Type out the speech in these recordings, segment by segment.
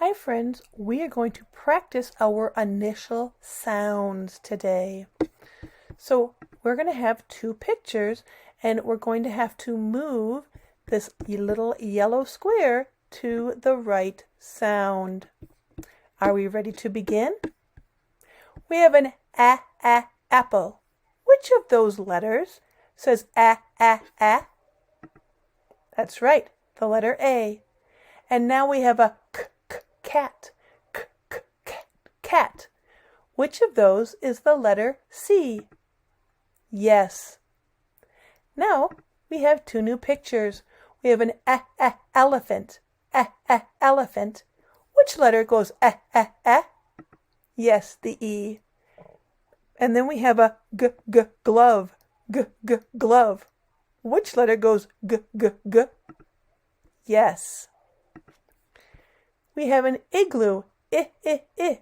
Hi friends, we are going to practice our initial sounds today. So we're going to have two pictures and we're going to have to move this little yellow square to the right sound. Are we ready to begin? We have an apple. Which of those letters says a? That's right, the letter A. And now we have a cat. Cat. Which of those is the letter C? Yes. Now we have two new pictures. We have an elephant. Elephant. Which letter goes Yes, the E. And then we have a glove. Glove. Which letter goes g? Yes. We have an igloo. I.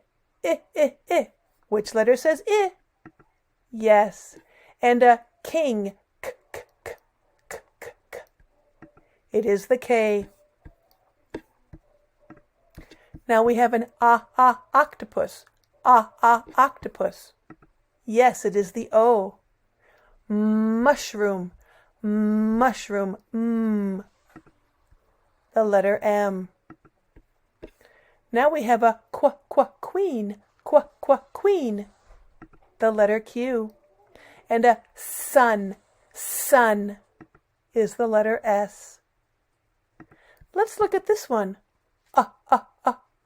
Which letter says I? Yes. And a king. K. It is the K. Now we have an octopus. Octopus. Yes, it is the O. Mushroom. Mushroom. The letter M. Now we have a queen. Queen. The letter Q. And a sun. Sun is the letter S. Let's look at this one.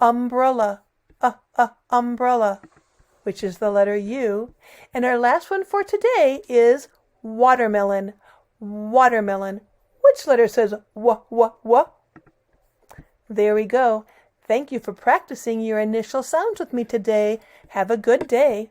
Umbrella. Umbrella, which is the letter U. And our last one for today is watermelon. Watermelon. Which letter says w? There we go. Thank you for practicing your initial sounds with me today. Have a good day.